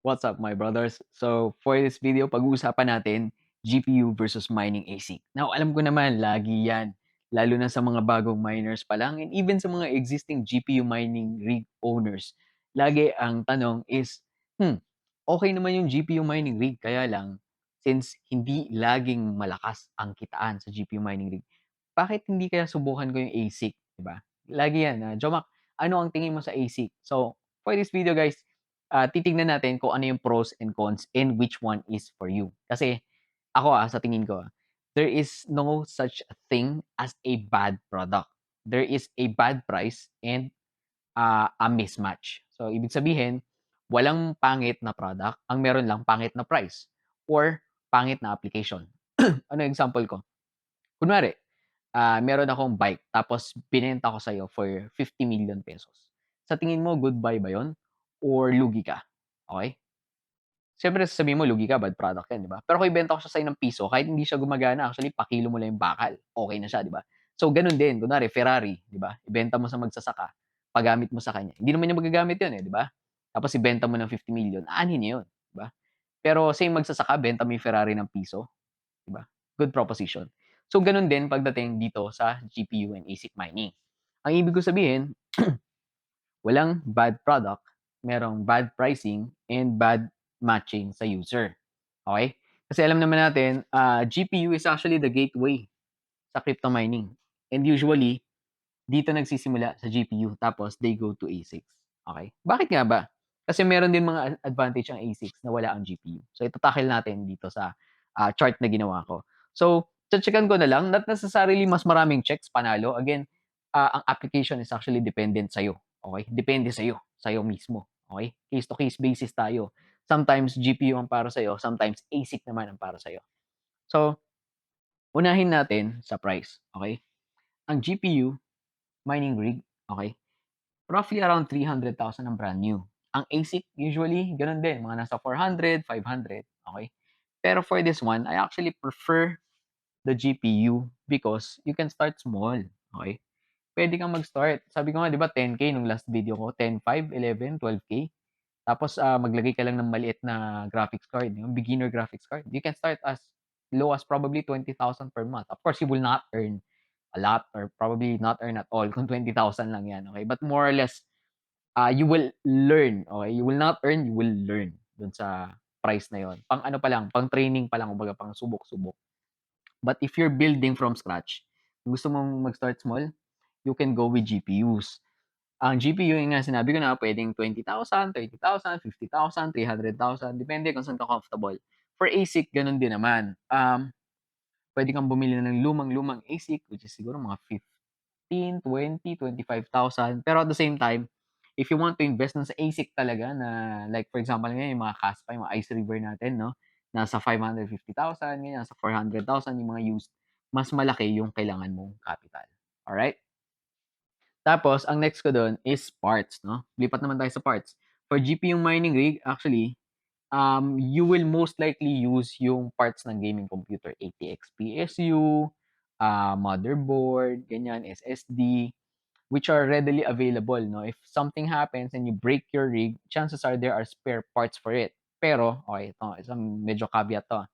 What's up, my brothers? So, for this video, pag-uusapan natin GPU versus mining ASIC. Now, alam ko naman, lagi yan. Lalo na sa mga bagong miners pa lang and even sa mga existing GPU mining rig owners. Lagi ang tanong is, okay naman yung GPU mining rig, kaya lang, since hindi laging malakas ang kitaan sa GPU mining rig, bakit hindi kaya subukan ko yung ASIC, 'di ba? Lagi yan, Jomak, ano ang tingin mo sa ASIC? So, for this video guys, titignan natin kung ano yung pros and cons and which one is for you. Kasi ako sa tingin ko, there is no such a thing as a bad product. There is a bad price and a mismatch. So, ibig sabihin, walang pangit na product, ang meron lang pangit na price or pangit na application. Ano yung example ko? Kunwari, meron akong bike tapos binenta ko sa'yo for 50 million pesos. Sa tingin mo, good buy ba yon or lugi ka? Okay? Siyempre sasabihin mo, lugi ka, bad product yan, di ba? Pero kung ibenta ko siya sa'yo ng piso, kahit hindi siya gumagana, actually, pakilo mo lang yung bakal, okay na siya, di ba? So, ganun din. Kunwari, Ferrari, di ba? Ibenta mo sa magsasaka, paggamit mo sa kanya. Hindi naman niya magagamit yun, di ba? Tapos ibenta mo ng 50 million, aanhin niya yun, di ba? Pero same magsasaka, benta mo yung Ferrari ng piso, di ba? Good proposition. So, ganun din pagdating dito sa GPU and ASIC mining. Ang ibig ko sabihin, walang bad product, merong bad pricing and bad matching sa user. Okay? Kasi alam naman natin, GPU is actually the gateway sa crypto mining. And usually, dito nagsisimula sa GPU tapos they go to ASICs. Okay? Bakit nga ba? Kasi meron din mga advantage ang ASICs na wala ang GPU. So itatakil natin dito sa chart na ginawa ko. So, checkan ko na lang, not necessarily mas maraming checks panalo. Again, ang application is actually dependent sa'yo. Okay? Depende sa'yo mismo. Okay? Case to case basis tayo. Sometimes GPU ang para sa'yo, sometimes ASIC naman ang para sa'yo. So, unahin natin sa price. Okay? Ang GPU mining rig, okay, roughly around 300,000 ang brand new. Ang ASIC, usually, ganun din, mga nasa 400, 500, okay? Pero for this one, I actually prefer the GPU because you can start small, okay? Pwede kang mag-start. Sabi ko nga, di ba, 10K nung last video ko, 10, 5, 11, 12K. Tapos, maglagay ka lang ng maliit na graphics card, yung beginner graphics card. You can start as low as probably 20,000 per month. Of course, you will not earn a lot or probably not earn at all kung 20,000 lang yan, okay? But more or less, you will learn, okay? You will not earn, you will learn dun sa price na yon. Pang ano pa lang, pang training pa lang, kumbaga pang subok-subok. But if you're building from scratch, kung gusto mong mag-start small, you can go with GPUs. Ang GPU, yung nga sinabi ko na, pwedeng 20,000, 30,000, 50,000, 300,000, depende kung saan ka comfortable. For ASIC, ganun din naman. Pwede kang bumili na ng lumang-lumang ASIC, which is siguro mga 15, 20, 25,000. Pero at the same time, if you want to invest na sa ASIC talaga na like for example ngayon yung mga Caspa, yung mga Ice River natin, no? Nasa 550,000, ngayon nasa 400,000 yung mga used. Mas malaki yung kailangan mong capital. Alright? Tapos, ang next ko doon is parts, no? Lipat naman tayo sa parts. For GPU mining rig, actually, you will most likely use yung parts ng gaming computer, ATX PSU, motherboard, ganyan, SSD, which are readily available, no? If something happens and you break your rig, chances are there are spare parts for it. Pero, okay, ito, isang medyo caveat to.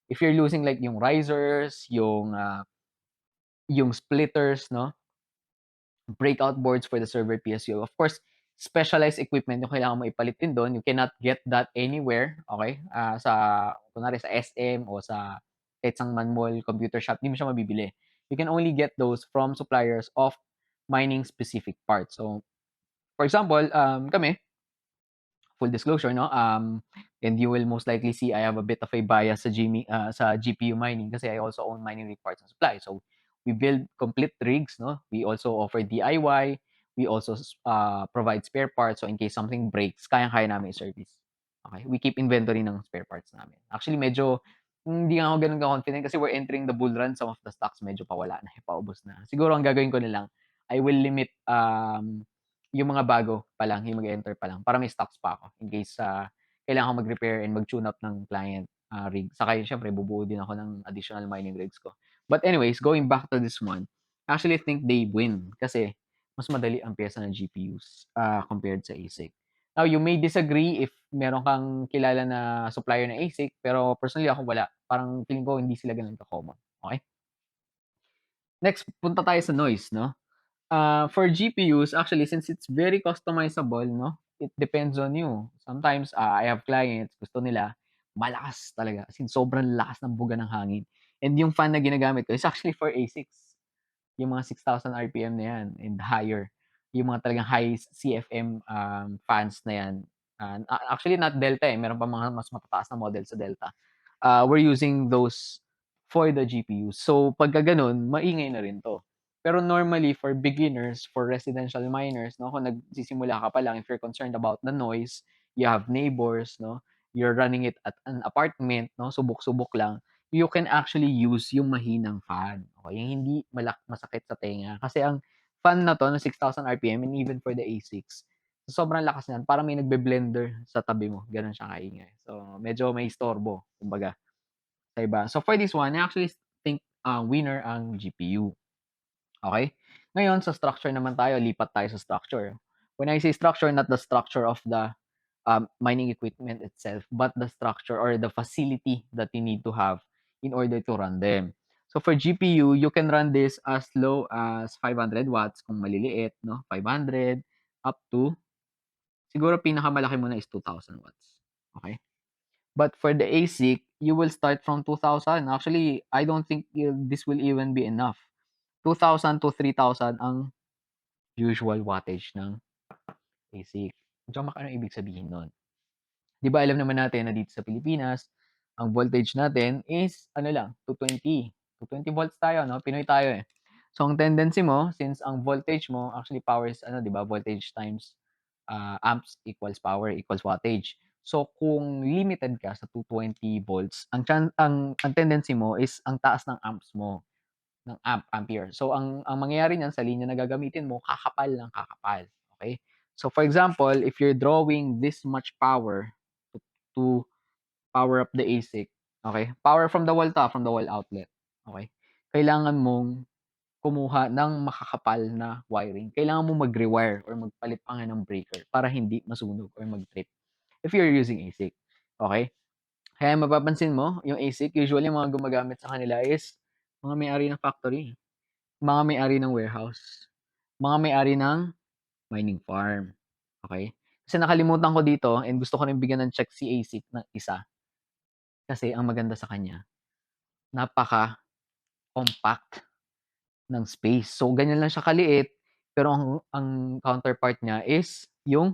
If you're losing like yung risers, yung splitters, no? Breakout boards for the server PSU. Of course, specialized equipment yung kailangan mo ipalit din doon. You cannot get that anywhere, okay? Kunwari sa SM o sa isang manual computer shop, hindi mo siya mabibili. You can only get those from suppliers of mining specific parts. So, for example, kami, full disclosure, no? And you will most likely see I have a bit of a bias sa GPU mining kasi I also own mining rig parts and supply. So, we build complete rigs, no? We also offer DIY. We also provide spare parts. So, in case something breaks, kayang-kaya namin i-service. Okay? We keep inventory ng spare parts namin. Actually, medyo hindi nga ako ganun ka-confident kasi we're entering the bull run. Some of the stocks medyo pawala na, paubos na. Siguro ang gagawin ko na lang, I will limit yung mga bago pa lang, yung mag-enter pa lang, para may stocks pa ako in case kailangan ko mag-repair and mag-tune up ng client rig. Saka yun, syempre, bubuo din ako ng additional mining rigs ko. But anyways, going back to this one, I actually think they win kasi mas madali ang pyesa ng GPUs compared sa ASIC. Now, you may disagree if meron kang kilala na supplier ng ASIC, pero personally ako wala. Parang feeling ko hindi sila gano'n ka-common, okey? Next, punta tayo sa noise 'no. For GPUs, actually since it's very customizable 'no, it depends on you. Sometimes, I have clients gusto nila malakas talaga, as in sobrang lakas ng buga ng hangin, and yung fan na ginagamit ko is actually for A6. Yung mga 6,000 RPM na yan and higher. Yung mga talagang high CFM, fans na yan. Actually not Delta, eh, meron pa mga mas matataas na model sa Delta. We're using those for the GPU. So, pagka gano'n, maingay na rin 'to. Pero normally for beginners, for residential miners 'no, kung nagsisimula ka pa lang, if you're concerned about the noise, you have neighbors 'no, you're running it at an apartment 'no, subok-subok lang, you can actually use yung mahinang fan, okey, yung hindi masakit sa tenga. Kasi ang fan na 'to na 6,000 RPM and even for the A6, sobrang lakas niyan parang may nagbe-blender sa tabi mo, gano'n siya kaingay. So, medyo may istorbo kumbaga sa iba. So, for this one, I actually think, winner ang GPU, okey? Ngayon sa structure naman tayo, lipat tayo sa structure. When I say structure, not the structure of the mining equipment itself, but the structure or the facility that you need to have in order to run them. So for GPU, you can run this as low as 500 watts kung maliliit, no? 500 up to siguro pinakamalaki muna is 2,000 watts. Okay? But for the ASIC, you will start from 2,000. Actually, I don't think this will even be enough. 2,000 to 3,000 ang usual wattage ng ASIC. Jomak, ano ibig sabihin nun? 'Di ba alam naman natin na dito sa Pilipinas, ang voltage natin is ano lang, 220. 220 volts tayo 'no, Pinoy tayo, eh. So, ang tendency mo since ang voltage mo actually power is ano 'di ba, voltage times, amps equals power equals wattage. So, kung limited ka sa 220 volts, ang tendency mo is ang taas ng amps mo, ng ampere. So, ang mangyayari niyan sa linya na gagamitin mo, kakapal ng kakapal, okey? So, for example, if you're drawing this much power to power up the ASIC, okay? Power from the wall 'to, from the wall outlet, okay? Kailangan mong kumuha ng makakapal na wiring. Kailangan mong mag-rewire or magpalit pa nga ng breaker para hindi masunog or mag-trip if you're using ASIC, okay? Kaya mapapansin mo yung ASIC usually mga gumagamit sa kanila is mga may-ari ng factory, mga may-ari ng warehouse, mga may-ari ng mining farm, okay? Kasi nakalimutan ko dito and gusto ko rin bigyan ng check si ASIC ng isa, kasi ang maganda sa kanya napaka-compact ng space. So, ganyan lang siya kaliit, pero ang counterpart niya is yung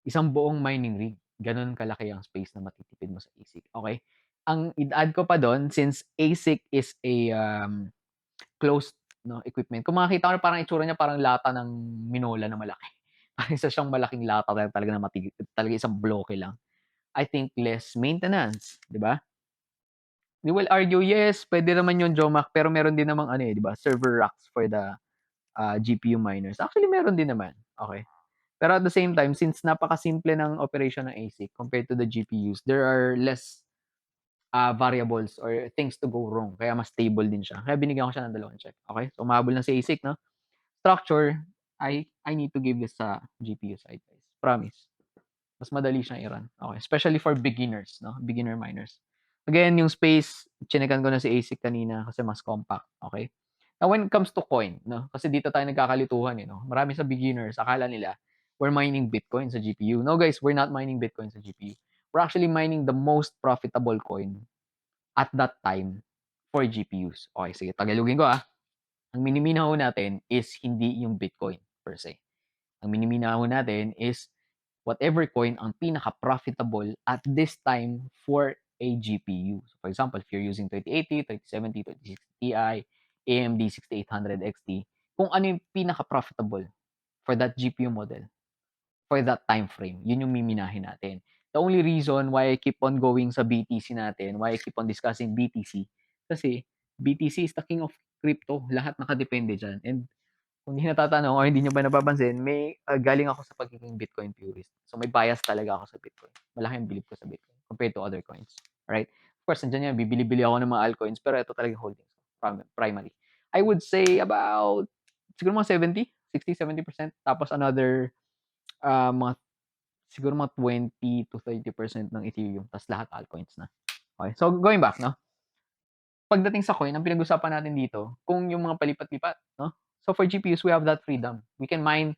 isang buong mining rig. Gano'n kalaki ang space na matitipid mo sa ASIC, okey? Ang ida-add ko pa do'n since ASIC is a, closed 'no, equipment. Kung makikita mo parang itsura niya parang lata ng Minola na malaki. Parang isa siyang malaking lata na talaga na talagang isang bloke lang. I think less maintenance, 'di ba? You will argue, yes, puwede naman yun, Jomac, pero meron din namang ano, eh, 'di ba, server racks for the, GPU miners. Actually, meron din naman, okey. Pero at the same time, since napakasimple ng operation ng ASIC compared to the GPUs, there are less, variables or things to go wrong, kaya mas stable din siya. Kaya binigyan ko siya ng dalawang check, okey. So, humahabol lang si ASIC 'no. Structure, I need to give this sa GPU side, guys, promise. Mas madali siyang i-run, okey, especially for beginners 'no, beginner miners. Again, yung space, chinekan ko na si ASIC kanina kasi mas compact, okey. Now when it comes to coin 'no, kasi dito tayo nagkakalituhan, eh, 'no. Marami sa beginners akala nila we're mining Bitcoin sa GPU. No guys, we're not mining Bitcoin sa GPU. We're actually mining the most profitable coin at that time for GPUs. Okey, sige, tagalogin ko, Ang minimina ho natin is hindi yung Bitcoin per se. Ang minimina ho natin is whatever coin ang pinaka-profitable at this time for a GPU. So for example, if you're using 3080, 3070, 3060 Ti, AMD 6800 XT, kung ano yung pinaka-profitable for that GPU model, for that time frame, yun yung miminahin natin. The only reason why I keep on going sa BTC natin, why I keep on discussing BTC, kasi BTC is the king of crypto. Lahat nakadepende dyan. And kung hindi natatanong or hindi niyo ba napapansin, may galing ako sa pagiging Bitcoin purist. So may bias talaga ako sa Bitcoin. Malaki ang believe ko sa Bitcoin compared to other coins. Right? Of course, nandiyan yan, bibili-bili ako ng mga altcoins, pero ito talaga holdings primary. I would say about siguro mga 70, 60, 70%. Tapos another mga siguro mga 20 to 30% ng Ethereum, tas lahat altcoins na. Okay, so going back, no? Pagdating sa coin, ang pinag-usapan natin dito, kung yung mga palipat-lipat, no? So for GPUs, we have that freedom. We can mine,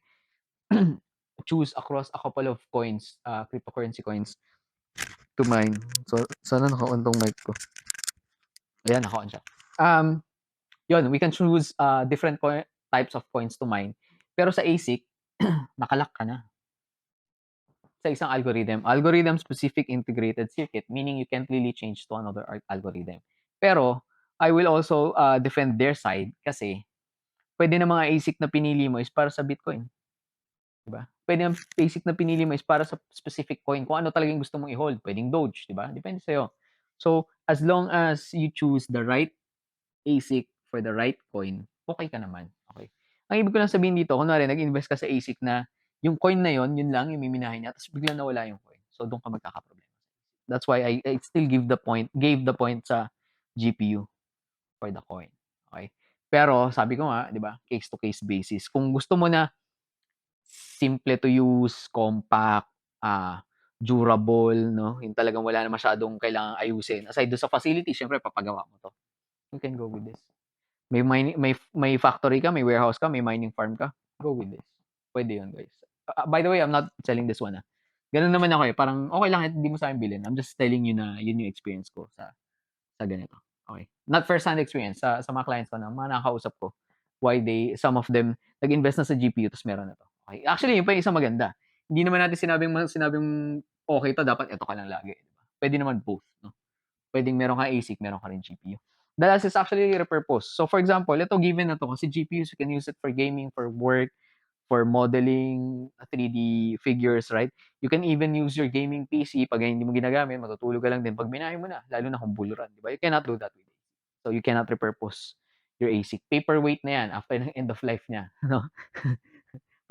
choose across a couple of coins, cryptocurrency coins to mine. So, sana naka-on tong mic ko. Ayan, naka-on siya. Yun, we can choose different types of coins to mine. Pero sa ASIC, nakalock ka na sa isang algorithm. Algorithm-specific integrated circuit, meaning you can't really change to another algorithm. Pero, I will also defend their side kasi pwede na mga ASIC na pinili mo is para sa Bitcoin. Diba? Pwede ang ASIC na pinili mo is para sa specific coin. Kung ano talagang gusto mong i-hold. Pwedeng Doge, diba? Depende sa'yo. So, as long as you choose the right ASIC for the right coin, okay ka naman. Okay. Ang ibig ko lang sabihin dito, kunwari, nag-invest ka sa ASIC na yung coin na yun lang yung miminahin niya, tapos biglang nawala yung coin. So, doon ka magkakaproblema. That's why I still gave the point sa GPU for the coin. Okay? Pero, sabi ko nga, di ba, case-to-case basis. Kung gusto mo na simple to use, compact, durable, no? Yung talagang wala na masyadong kailangang ayusin. Aside do sa facility, syempre papagawa mo to. You can go with this. May factory ka, may warehouse ka, may mining farm ka, go with this. Pwede yun, guys. By the way, I'm not selling this one, Ganun naman ako, parang okay lang hindi mo sa akin bilhin. I'm just telling you na yun yung experience ko sa ganito. Okay. Not first-hand experience sa mga clients ko na mga nakakausap ko, why some of them nag-invest na sa GPU tapos meron na to. Okay. Actually, yun pa yung isang maganda. Hindi naman natin sinabing okay to, dapat ito ka lang lagi. Diba? Pwede naman both, no? Pwedeng meron ka ASIC, meron ka rin GPU. The last is actually repurpose. So for example, ito given na to kasi GPUs, you can use it for gaming, for work, for modeling 3D figures, right? You can even use your gaming PC pag hindi mo ginagamit, matutulog ka lang din pag binahin mo na, lalo na kung bull run, di ba? You cannot do that with it. So you cannot repurpose your ASIC. Paperweight na yan after ng end of life niya, no?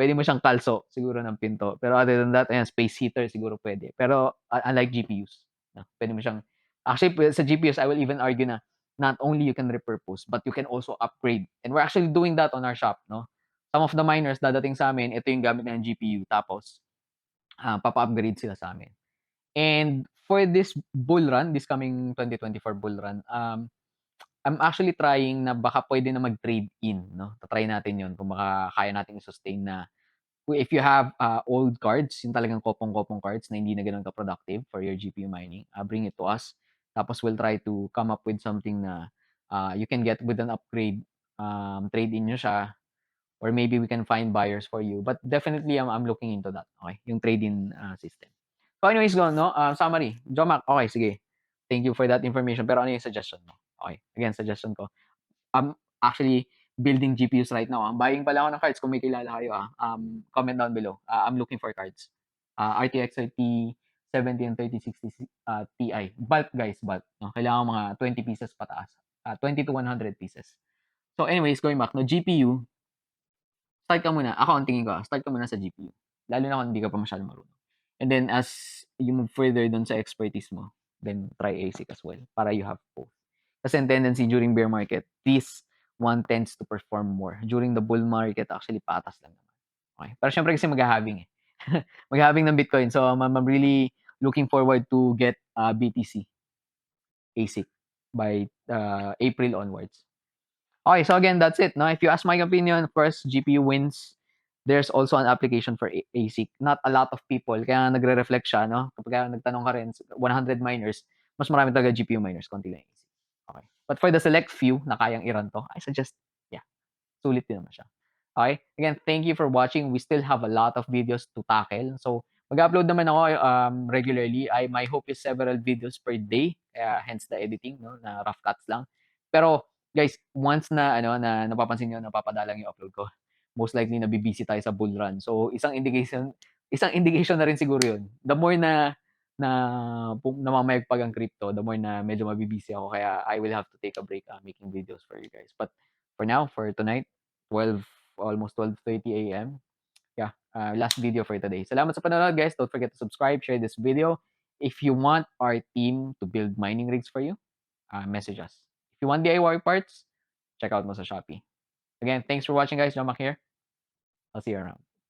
Pwede mo siyang kalso siguro ng pinto. Pero other than that, ayan, space heater siguro pwede. Pero unlike GPUs, no? Pwede mo siyang actually sa GPUs, I will even argue na not only you can repurpose, but you can also upgrade. And we're actually doing that on our shop, no? Some of the miners dadating sa amin, ito yung gamit ng GPU, tapos papa-upgrade sila sa amin. And for this bull run, this coming 2024 bull run, I'm actually trying na baka pwede na mag-trade in, no? Try natin yun kung baka kaya natin i-sustain na if you have old cards, yung talagang kopong-kopong cards na hindi na ganoon ka-productive for your GPU mining, bring it to us. Tapos we'll try to come up with something na you can get with an upgrade, trade in nyo siya, or maybe we can find buyers for you. But definitely, I'm looking into that. Okay, yung trade-in system. So anyways, go, no? Summary. Jomac, okay, sige. Thank you for that information. Pero ano yung suggestion mo? Okay, again, suggestion ko. I'm actually building GPUs right now. Buying pala ako ng cards kung may kilala kayo. Comment down below. I'm looking for cards. RTX 3070 and 3060 Ti. Bulk, guys, bulk. No? Kailangan mga 20 pieces pataas. 20 to 100 pieces. So anyways, going back, no, GPU, start ka muna. Ako, ang tingin ko, start ka muna sa GPU. Lalo na kung hindi ka pa masyadong marunong. And then, as you move further dun sa expertise mo, then try ASIC as well para you have both. Kasi ang tendency during bear market, this one tends to perform more. During the bull market, actually, patas lang naman. Okay? Pero syempre kasi mag-halving eh. Mag-halving ng Bitcoin. So, I'm really looking forward to get BTC ASIC by April onwards. Okay, so again, that's it. No? If you ask my opinion, first, GPU wins. There's also an application for ASIC. Not a lot of people. Kaya nagre-reflect siya, no? Kapag nagtanong ka rin, 100 miners, mas marami talaga GPU miners, konti lang ASIC. Okay. But for the select few na kayang i-run to, I suggest, yeah, sulit din naman siya. Okay? Again, thank you for watching. We still have a lot of videos to tackle. So, mag-upload naman ako regularly. My hope is several videos per day. Kaya hence the editing, no? Na rough cuts lang. Pero, guys, once na napapansin niyo napapadalang yung upload ko, most likely nabibisi tayo sa bull run. So, isang indication na rin siguro 'yun. The more na namamayagpag ang crypto, the more na medyo mabibisi ako. Kaya I will have to take a break making videos for you guys. But for now, for tonight, 12, almost 12:30 a.m. Yeah, last video for today. Salamat sa panonood, guys. Don't forget to subscribe, share this video. If you want our team to build mining rigs for you, message us. If you want DIY parts, check out mo sa Shopee. Again, thanks for watching, guys. John Mac here. I'll see you around.